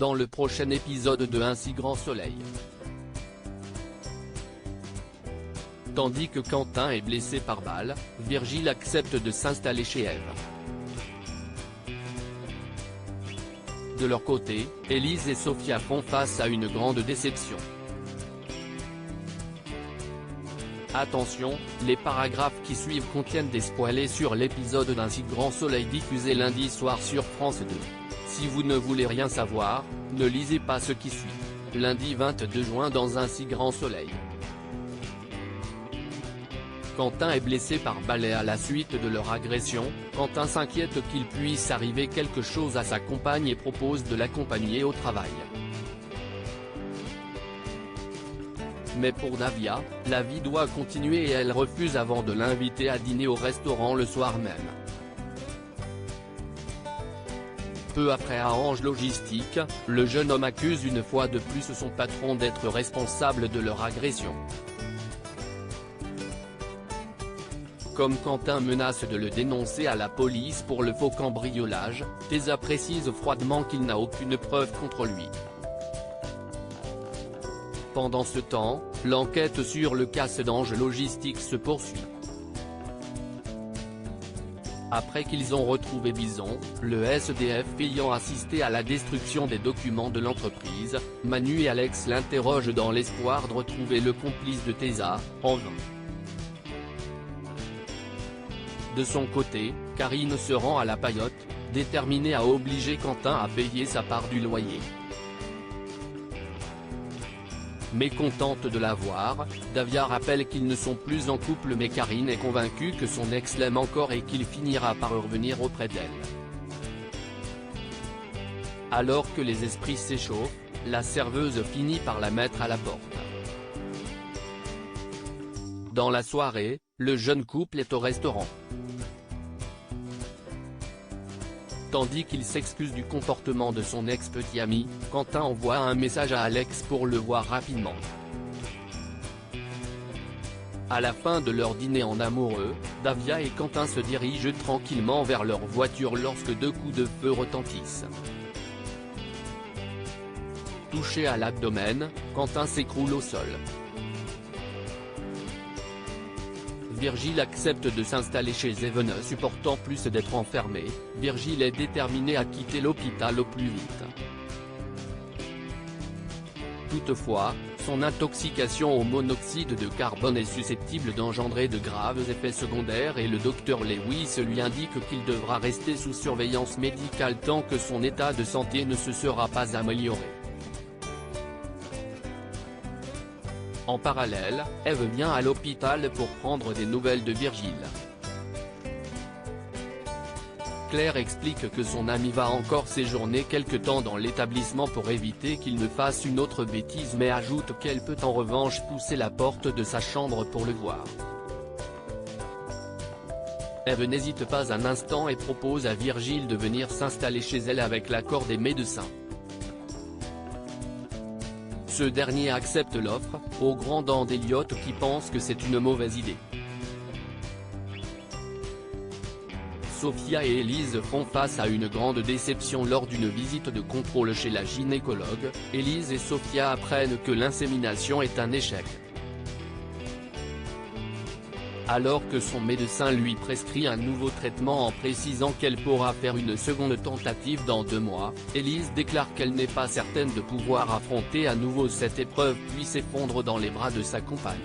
dans le prochain épisode de Un si grand soleil. Tandis que Quentin est blessé par balle, Virgile accepte de s'installer chez Eve. De leur côté, Élise et Sophia font face à une grande déception. Attention, les paragraphes qui suivent contiennent des spoilers sur l'épisode d'Un si grand soleil diffusé lundi soir sur France 2. Si vous ne voulez rien savoir, ne lisez pas ce qui suit. Lundi 22 juin dans Un si grand soleil. Quentin est blessé par balle et à la suite de leur agression, Quentin s'inquiète qu'il puisse arriver quelque chose à sa compagne et propose de l'accompagner au travail. Mais pour Davia, la vie doit continuer et elle refuse avant de l'inviter à dîner au restaurant le soir même. Peu après à Ange Logistique, le jeune homme accuse une fois de plus son patron d'être responsable de leur agression. Comme Quentin menace de le dénoncer à la police pour le faux cambriolage, Tesa précise froidement qu'il n'a aucune preuve contre lui. Pendant ce temps, l'enquête sur le cas d'Ange Logistique se poursuit. Après qu'ils ont retrouvé Bison, le SDF ayant assisté à la destruction des documents de l'entreprise, Manu et Alex l'interrogent dans l'espoir de retrouver le complice de Tesa, en vain. De son côté, Karine se rend à la paillote, déterminée à obliger Quentin à payer sa part du loyer. Mécontente de la voir, Davia rappelle qu'ils ne sont plus en couple mais Karine est convaincue que son ex l'aime encore et qu'il finira par revenir auprès d'elle. Alors que les esprits s'échauffent, la serveuse finit par la mettre à la porte. Dans la soirée, le jeune couple est au restaurant. Tandis qu'il s'excuse du comportement de son ex-petit ami, Quentin envoie un message à Alex pour le voir rapidement. À la fin de leur dîner en amoureux, Davia et Quentin se dirigent tranquillement vers leur voiture lorsque deux coups de feu retentissent. Touché à l'abdomen, Quentin s'écroule au sol. Virgile accepte de s'installer chez Eve ne supportant plus d'être enfermé, Virgile est déterminé à quitter l'hôpital au plus vite. Toutefois, son intoxication au monoxyde de carbone est susceptible d'engendrer de graves effets secondaires et le docteur Lewis lui indique qu'il devra rester sous surveillance médicale tant que son état de santé ne se sera pas amélioré. En parallèle, Eve vient à l'hôpital pour prendre des nouvelles de Virgile. Claire explique que son ami va encore séjourner quelque temps dans l'établissement pour éviter qu'il ne fasse une autre bêtise mais ajoute qu'elle peut en revanche pousser la porte de sa chambre pour le voir. Eve n'hésite pas un instant et propose à Virgile de venir s'installer chez elle avec l'accord des médecins. Ce dernier accepte l'offre, au grand dam d'Elliot qui pense que c'est une mauvaise idée. Sophia et Élise font face à une grande déception lors d'une visite de contrôle chez la gynécologue. Élise et Sophia apprennent que l'insémination est un échec. Alors que son médecin lui prescrit un nouveau traitement en précisant qu'elle pourra faire une seconde tentative dans 2 mois, Élise déclare qu'elle n'est pas certaine de pouvoir affronter à nouveau cette épreuve puis s'effondre dans les bras de sa compagne.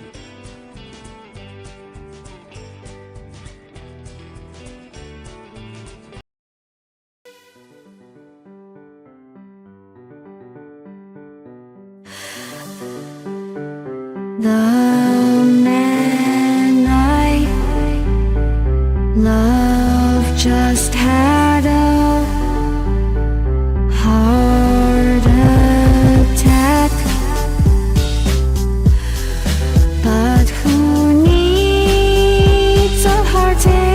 Love just had a heart attack, but who needs a heart attack?